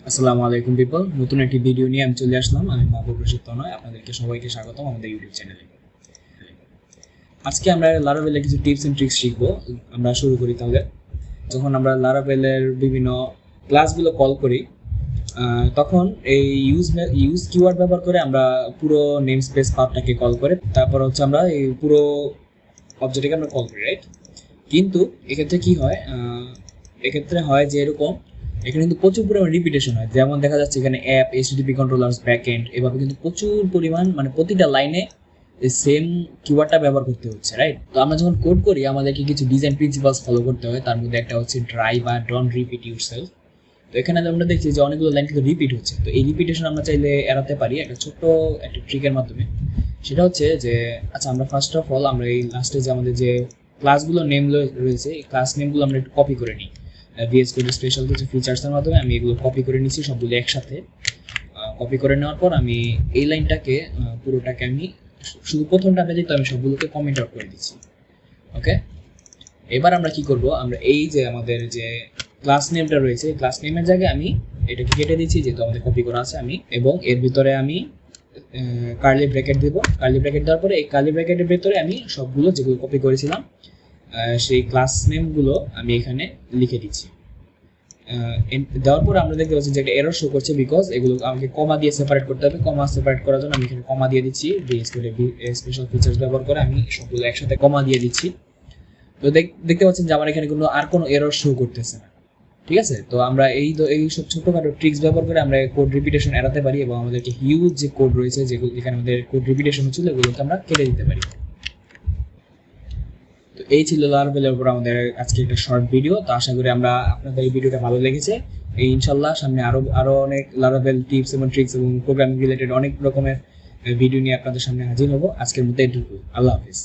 আসসালামু আলাইকুম পিপল, নতুন একটি ভিডিও নিয়ে আমি চলে আসলাম। আমি মাহবুব রশিদ তনয়, আপনাদেরকে সবাইকে স্বাগতম আমাদের ইউটিউব চ্যানেলে। আজকে আমরা লারাভেলের কিছু টিপস এন্ড ট্রিক্স শিখবো। আমরা শুরু করি তাহলে। যখন আমরা লারাভেলের বিভিন্ন ক্লাসগুলো কল করি, তখন এই ইউজ কিওয়ার্ড ব্যবহার করে আমরা পুরো নেম স্পেস পাথটাকে কল করে তারপর হচ্ছে আমরা এই পুরো অবজেক্টটাকে আমরা কল করি, রাইট? কিন্তু এক্ষেত্রে কি হয়, এক্ষেত্রে হয় যে এরকম এখানে কিন্তু প্রচুর পরিমাণ রিপিটেশন হয়। যেমন দেখা যাচ্ছে এখানে অ্যাপ, এইচটিটিপি কন্ট্রোলার্স, ব্যাকএন্ড, এভাবে কিন্তু প্রচুর পরিমাণ মানে প্রতিটা লাইনে এই সেম কিওয়ার্ডটা ব্যবহার করতে হচ্ছে, রাইট? তো আমরা যখন কোড করি আমাদেরকে কিছু ডিজাইন প্রিন্সিপালস ফলো করতে হয়। তার মধ্যে একটা হচ্ছে ড্রাই বা ডোন্ট রিপিট ইউরসেলফ। তো এখানে আমরা দেখছি যে অনেকগুলো লাইন কিন্তু রিপিট হচ্ছে। তো এই রিপিটেশন আমরা চাইলে এড়াতে পারি একটা ছোট্ট একটা ট্রিকের মাধ্যমে। সেটা হচ্ছে যে আচ্ছা, আমরা ফার্স্ট অফ অল আমরা এই লাস্টে যে আমাদের যে ক্লাসগুলো নেম রয়েছে এই ক্লাস নেমগুলো আমরা একটু কপি করে নিই। ভিএস কোড স্পেশাল কিছু ফিচার্সের মাধ্যমে আমি এগুলো কপি করে নিচ্ছি সবগুলো একসাথে। কপি করে নেওয়ার পর আমি এই লাইনটাকে পুরোটাকে আমি শুধু প্রথমটাতে যেহেতু আমি সবগুলোকে কমেন্ট আউট করে দিচ্ছি। ওকে, এবার আমরা কি করব, আমরা এই যে আমাদের যে ক্লাস নেমটা রয়েছে ক্লাস নেমের জায়গায় আমি এটাকে কেটে দিচ্ছি যেহেতু আমাদের কপি করা আছে আমি, এবং এর ভিতরে আমি কার্লি ব্র্যাকেট দেবো। কার্লি ব্র্যাকেট দেওয়ার পরে এই কার্লি ব্র্যাকেটের ভিতরে আমি সবগুলো যেগুলো কপি করেছিলাম সেই ক্লাস নেমগুলো আমি এখানে লিখে দিচ্ছি। দেওয়ার পর আমরা দেখতে পাচ্ছি যে একটা এরর শো করছে, বিকজ এগুলো আমাকে কমা দিয়ে সেপারেট করতে হবে। কমা সেপারেট করার জন্য আমি এখানে কমা দিয়ে দিচ্ছি। ভিএস কোডে স্পেশাল ফিচার্স ব্যবহার করে আমি সবগুলো একসাথে কমা দিয়ে দিচ্ছি। তো দেখতে পাচ্ছেন যে আমার এখানে আর কোনো এরর শো করতেছে না। ঠিক আছে, তো আমরা এই সব ছোটখাটো ট্রিক্স ব্যবহার করে আমরা কোড রিপিটেশন এড়াতে পারি এবং আমাদেরকে হিউজ যে কোড রয়েছে যেগুলো যেখানে আমাদের কোড রিপিটেশন হচ্ছিল এগুলোকে আমরা কেটে দিতে পারি। তো এই ছিল লারাভেলের উপর আমাদের আজকে একটা শর্ট ভিডিও। তো আশা করি আপনাদের এই ভিডিওটা ভালো লেগেছে। এই ইনশাল্লাহ সামনে আরো অনেক লারাভেল টিপস এবং ট্রিক্স এবং প্রোগ্রামিং রিলেটেড অনেক রকমের ভিডিও নিয়ে আপনাদের সামনে হাজির হব। আজকের মতো এটুকু। আল্লাহ হাফিজ।